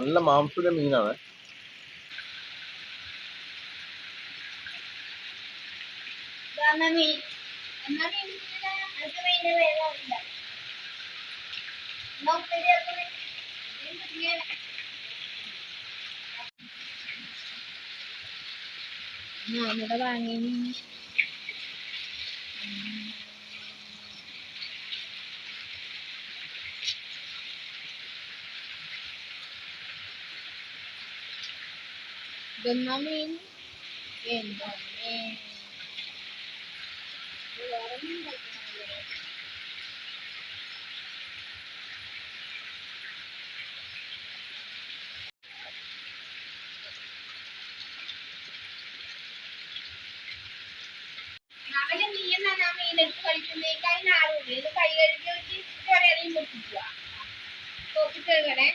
നല്ല മാംസത്തിന്റെ മീനാണ്. ഇവിടെ വാങ്ങി ഇതെന്നാ മീൻ എന്താ മീനെടുത്ത് കഴിക്കുന്നേക്കാൾ ആരും ഇത് കൈ കഴുകി വെച്ച് ചെറിയ പൊട്ടിക്കുക തോപ്പിച്ചെടുക്കണേ.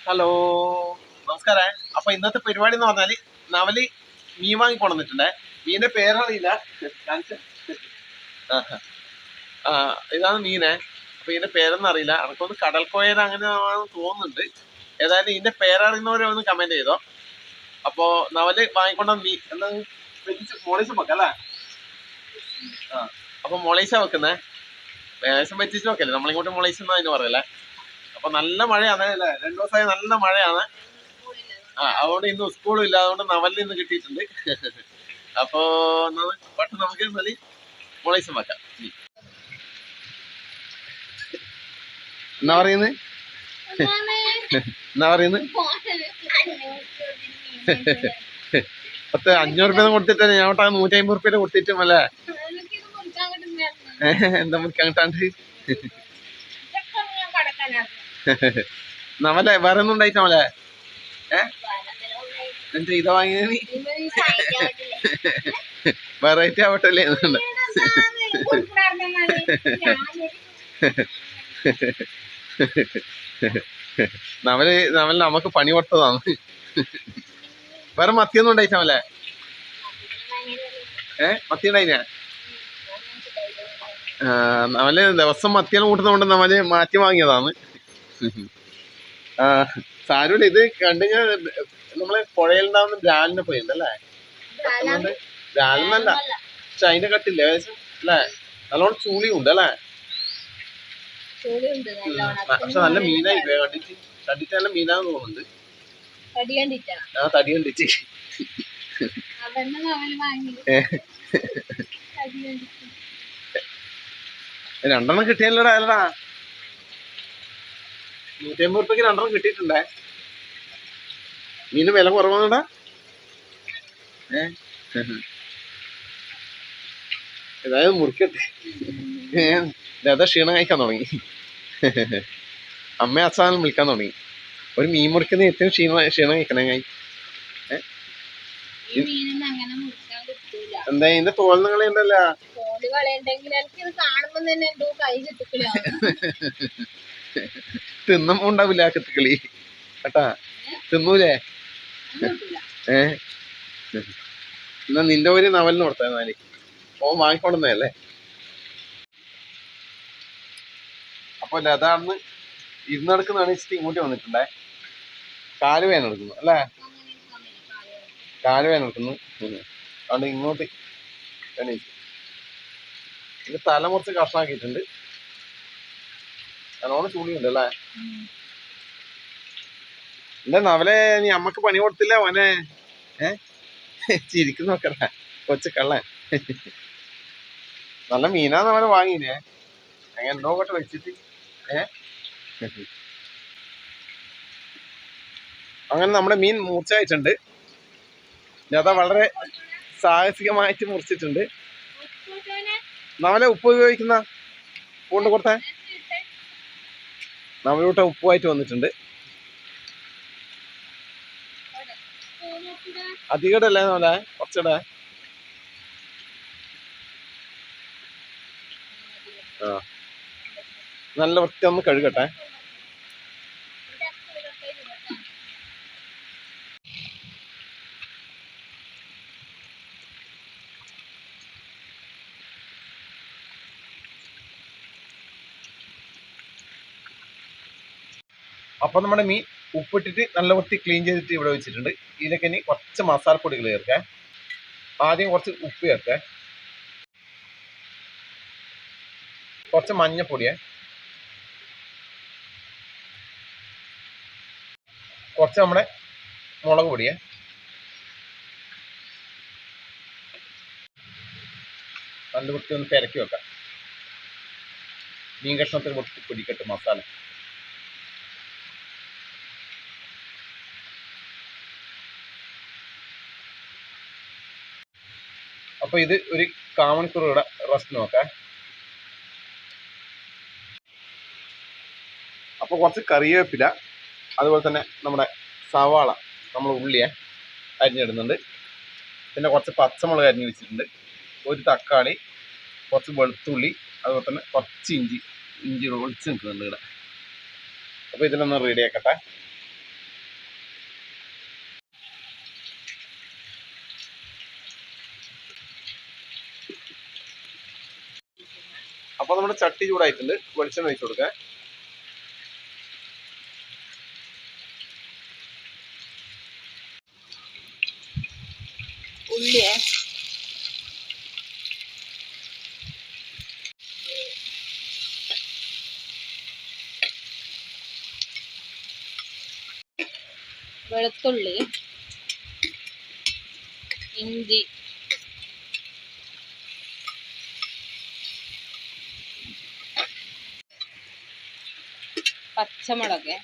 ഹലോ, നമസ്കാരം. അപ്പൊ ഇന്നത്തെ പരിപാടി എന്ന് പറഞ്ഞാല് നവല് മീൻ വാങ്ങി കൊണ്ടുവന്നിട്ടുണ്ടേ. മീനിന്റെ പേരറിയില്ല. ഇതാണ് മീനെ. അപ്പൊ ഇതിന്റെ പേരൊന്നും അറിയില്ല. എനിക്കൊന്ന് കടൽക്കോയൽ അങ്ങനെ തോന്നുന്നുണ്ട്. ഏതായാലും ഇതിന്റെ പേരറിയുന്നവരെ ഒന്ന് കമന്റ് ചെയ്തോ. അപ്പൊ നവല് വാങ്ങിക്കൊണ്ട മീൻ എന്താ മോളീസ വെക്കല്ലേ? അപ്പൊ മോളീസ വെക്കുന്നേ. ലേശം വെച്ചിട്ട് വെക്കല്ലേ, നമ്മളിങ്ങോട്ട് മോളീസ് എന്നാ അതിന് പറയല്ലേ. അപ്പൊ നല്ല മഴയാണ് അല്ലേ, 2 ദിവസമായി നല്ല മഴയാണ്. അതുകൊണ്ട് ഇന്ന് സ്കൂളും ഇല്ല, അതുകൊണ്ട് നവലിൽ നിന്ന് കിട്ടിയിട്ടുണ്ട്. അപ്പൊ പെട്ടെന്ന് നമുക്ക് മുളൈസം വെക്കാം. എന്നാ പറയുന്നത് എന്നാ പറയുന്നത് 500 രൂപ കൊടുത്തിട്ട് ഞാൻ 150 റുപ്യ കൊടുത്തിട്ടും അല്ലേ എന്താ മുറിക്കാൻ കിട്ടാണ്ട്. നവലെ വേറെ ഒന്നും ഉണ്ടായിട്ട് നവലെ എന്താ ഇതാ വാങ്ങിയത് നീ? വെറൈറ്റി ആവട്ടല്ലേ. നവല് നമുക്ക് പണി കൊടുത്തതാണ്. വേറെ മത്തിയൊന്നും ഉണ്ടായിട്ടാവല്ലേ? മത്തി ഉണ്ടായിനാ? നവല് ദിവസം മത്തിയെല്ലാം കൂട്ടുന്നതുകൊണ്ട് നവല് മാറ്റി വാങ്ങിയതാണ്. സാരമില്ല, ഇത് കണ്ടുകഴിഞ്ഞാൽ നമ്മളെ പുഴയിലുണ്ടാവുന്ന ബ്രാലിനെ പോയിണ്ടല്ലേ? ബ്രാലെന്നല്ല, പക്ഷെ അതിന്റെ കട്ടില്ല അല്ലേ? നല്ലോണം ചൂളിയുണ്ട് അല്ലേ? പക്ഷെ നല്ല മീനായി കണ്ടിട്ട് നല്ല മീനാന്ന് തോന്നുന്നുണ്ട്. തടി കണ്ടിട്ട് രണ്ടെണ്ണം കിട്ടിയല്ലോടാ. അല്ലടാ 150 റുപ്യക്ക് 2 കിട്ടിയിട്ടുണ്ടേ. മീന് വില കുറവാണോടാ? ഏതായാലും മുറിക്കട്ടെ. ഏതാ ക്ഷീണം കഴിക്കാൻ തുടങ്ങി. അമ്മ അച്ഛനും വിളിക്കാൻ തുടങ്ങി. ഒരു മീൻ മുറിക്കുന്ന ഏറ്റവും ക്ഷീണം കഴിക്കണേ. എന്താ ഇതിന്റെ തോൽന്നുകളി ഉണ്ടല്ലോ, തിന്നും ഉണ്ടാവില്ല കത്തിക്കളി കേട്ടാ. തിന്നൂലേ? എന്നാ നിന്റെ ഒരു നവലിന് കൊടുത്താൽ ഓൻ വാങ്ങിക്കൊണ്ടുവന്നതല്ലേ. അപ്പൊ ലതാന്ന് ഇരുന്നടക്കുന്നതാണ് ഇച്ചിരി ഇങ്ങോട്ട് വന്നിട്ടുണ്ടേ. കാല് വേന എടുക്കുന്നു അല്ലേ? കാല് വേന എടുക്കുന്നു. അതുകൊണ്ട് ഇങ്ങോട്ട് എണീച്ചു. ഇത് തല മുറിച്ച് കഷ്ണാക്കിയിട്ടുണ്ട്. നല്ലോണം ചൂടിയുണ്ട് അല്ലേ? എന്താ നവലെ, നീ അമ്മക്ക് പണി കൊടുത്തില്ല മോനെ? ചിരിക്കുന്നു നോക്കട്ടെ കൊച്ചു കള്ളൻ. നല്ല മീനാന്ന് അവനെ വാങ്ങീനെ. അങ്ങനെ എന്തോ കൊട്ടെ വെച്ചിട്ട് അങ്ങനെ നമ്മുടെ മീൻ മൂർച്ചയായിട്ടുണ്ട്. ലത വളരെ സാഹസികമായിട്ട് മുറിച്ചിട്ടുണ്ട്. നവലെ ഉപ്പ് ഉപയോഗിക്കുന്ന കൊണ്ട് കൊടുത്തേ. നവലൂട്ട ഉപ്പുമായിട്ട് വന്നിട്ടുണ്ട്. അധികടല്ലേ നവലെ, കുറച്ചിടെ. ആ, നല്ല വൃത്തി ഒന്ന് കഴുകട്ടെ. അപ്പൊ നമ്മുടെ മീൻ ഉപ്പിട്ടിട്ട് നല്ല വൃത്തി ക്ലീൻ ചെയ്തിട്ട് ഇവിടെ വെച്ചിട്ടുണ്ട്. ഇതിലേക്ക് ഇനി കുറച്ച് മസാലപ്പൊടികൾ ചേർക്കാം. ആദ്യം കുറച്ച് ഉപ്പ് ചേർക്കാം, കുറച്ച് മഞ്ഞപ്പൊടിയെ, കുറച്ച് നമ്മുടെ മുളക് പൊടിയെ, നല്ല വൃത്തി ഒന്ന് പെരക്കി വെക്കാം. മീൻ കഷ്ണത്തിൽ വൃത്തി പിടിക്കട്ടെ മസാല. അപ്പൊ ഇത് ഒരു 1/4 മണിക്കൂർ ഇവിടെ റെസ്റ്റ് നോക്കാം. അപ്പൊ കുറച്ച് കറിവേപ്പില, അതുപോലെ തന്നെ നമ്മുടെ സവാള, നമ്മൾ ഉള്ളിയെ അരിഞ്ഞിടുന്നുണ്ട്. പിന്നെ കുറച്ച് പച്ചമുളക് അരിഞ്ഞ് വെച്ചിട്ടുണ്ട്, ഒരു തക്കാളി, കുറച്ച് വെളുത്തുള്ളി, അതുപോലെ തന്നെ കുറച്ച് ഇഞ്ചി ഒളിച്ച് നിൽക്കുന്നുണ്ട് ഇവിടെ. അപ്പൊ ഇതിനൊന്ന് റെഡി ആക്കട്ടെ. അപ്പൊ നമ്മുടെ ചട്ടി ചൂടായിട്ടുണ്ട്, വെളിച്ചെണ്ണ ഒഴിച്ചു കൊടുക്കാം. ഉള്ളിയെ വെളുത്തുള്ളി, ഇഞ്ചി, പച്ചമുളക്,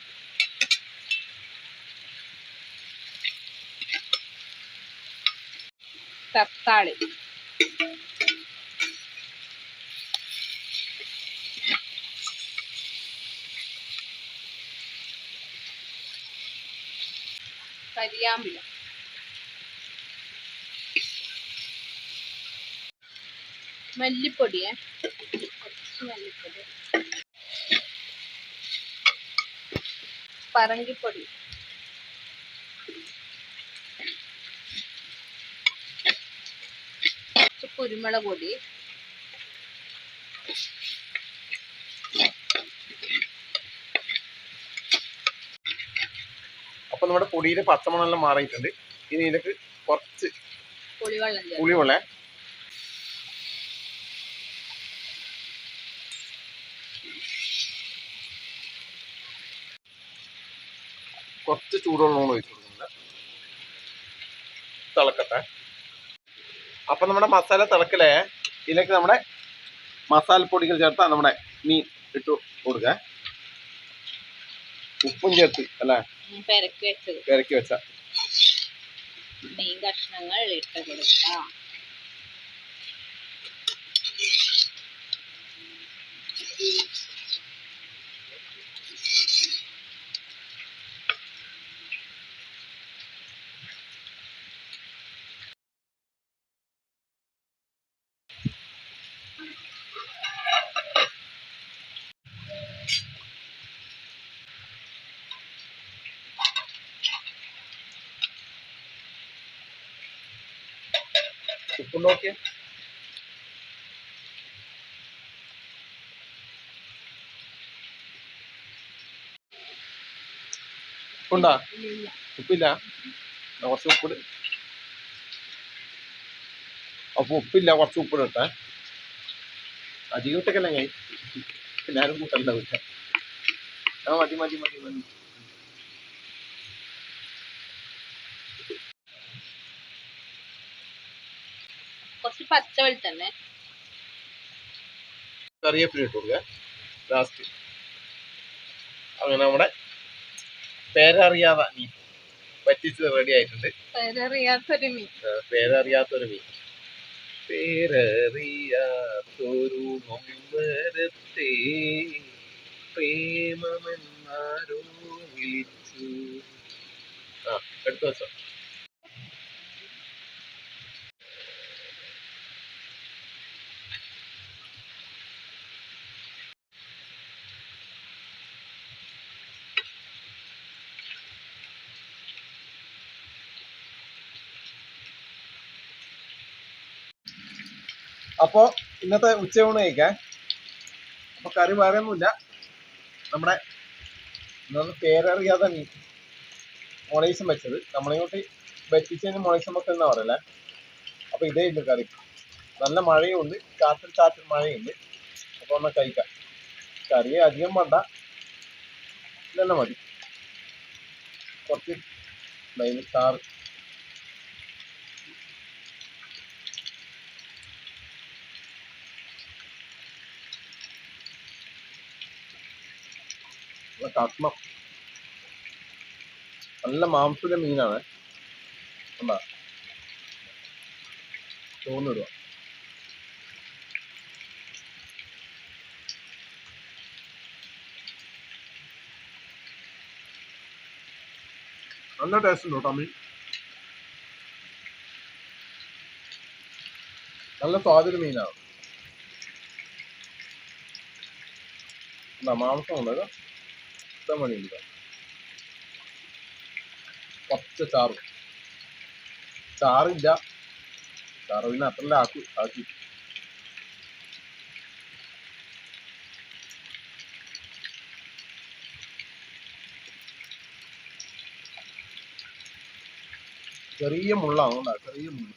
തക്കാളി, കരിയാമ്പില, മല്ലിപ്പൊടിയെ, കുറച്ച് മല്ലിപ്പൊടി, പറങ്കിപ്പൊടി, കുറച്ച് കുരുമുളക് പൊടി, അപ്പൊ നമ്മുടെ പൊടിയിലെ പച്ചമണെല്ലാം മാറിയിട്ടുണ്ട്. ഇനി ഇതിലേക്ക് കുറച്ച് പുളിവെള്ളം, കുറച്ച് ചൂടുവെള്ളം ഒഴിച്ചു കൊടുക്കുന്നുണ്ട്. തിളക്കട്ടെ. അപ്പൊ നമ്മുടെ മസാല തിളക്കലേ, ഇതിലേക്ക് നമ്മുടെ മസാലപ്പൊടികൾ ചേർത്താൽ നമ്മുടെ മീൻ ഇട്ടു കൊടുക്കുക. ഉപ്പും ചേർത്ത് അല്ലേ പെരക്കി വെച്ച മീൻ കഷ്ണങ്ങൾ ഇട്ട് കൊടുക്കാം. ഉപ്പ് നോക്കിയ ഉപ്പുണ്ടാ? ഉപ്പില്ല, കുറച്ച് ഉപ്പിട്. അപ്പൊ ഉപ്പില്ല, കുറച്ച് ഉപ്പിടട്ടെ. അധികം ഇട്ടൊക്കെ കൈ എല്ലാരും കൂട്ടണ്ട വിട്ട. ആ മതി മതി മതി മതി. കുറച്ച് പച്ച വെളിച്ചെണ്ണ, കറിവേപ്പില ഇട്ട് കൊടുക്കുക ലാസ്റ്റ്. അങ്ങനെ നമ്മുടെ പേരറിയാതെ നീ പറ്റിച്ച് റെഡി ആയിട്ടുണ്ട്. പേരറിയാത്തൊരു മീൻ. പേരറിയാത്തൊരു മീൻ. പേരറിയാത്തൊരു നൊമ്പരത്തെ പ്രേമമെന്നാരോ വിളിച്ചു. എടുത്തു വെച്ചോ. അപ്പോ ഇന്നത്തെ ഉച്ചയൂണ് കഴിക്കാൻ. അപ്പൊ കറി വേറെയൊന്നുമില്ല, നമ്മുടെ ഇന്നൊന്ന് പേരറിയാതെ മീൻ മുളയിസം വെച്ചത്. നമ്മളിങ്ങോട്ട് വെറ്റിച്ചതിന് മുളയിസം വെക്കൽ എന്നാ പറയല്ലേ. അപ്പൊ ഇതേ ഉണ്ട് കറി. നല്ല മഴയുണ്ട്, ചാറ്റൽ മഴയുണ്ട്. അപ്പൊ ഒന്ന് കഴിക്കാം. കറി അധികം വേണ്ട, ഇതന്നെ മതി. കുറച്ച് ചാറ്. കഷ്ണം നല്ല മാംസത്തിന്റെ മീനാണ്. എന്താ തോന്നിടുക. നല്ല ടേസ്റ്റ് ഉണ്ട് കേട്ടോ മീൻ. നല്ല സ്വാദൊരു മീനാണ്. എന്താ മാംസം ഉണ്ട്, ഇഷ്ടമണിയില്ല. കുറച്ച് ചാറില്ല. ചാറ് പിന്നെ അത്രല്ല ആക്കി. ചെറിയ മുള്ളാണ്, ചെറിയ മുള്ള.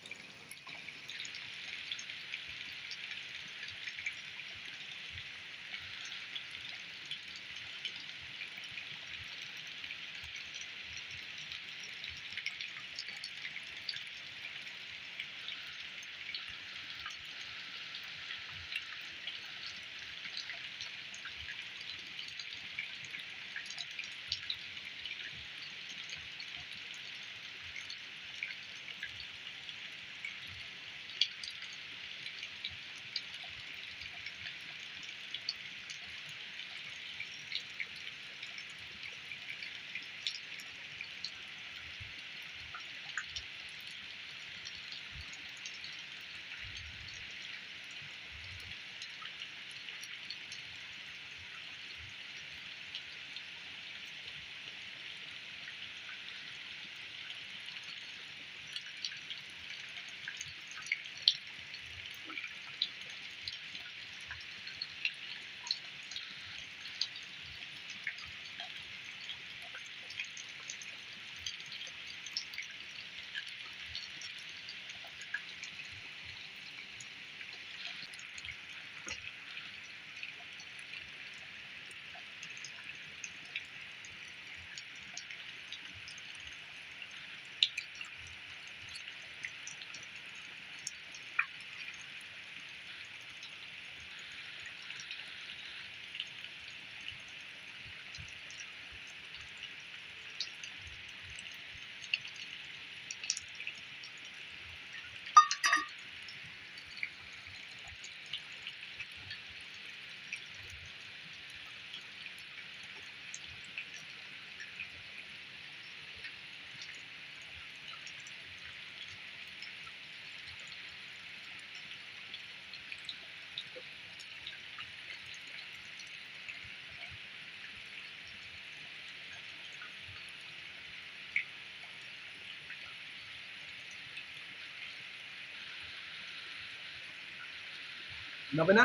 എന്നാ പിന്നെ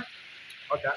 ഓക്കെ.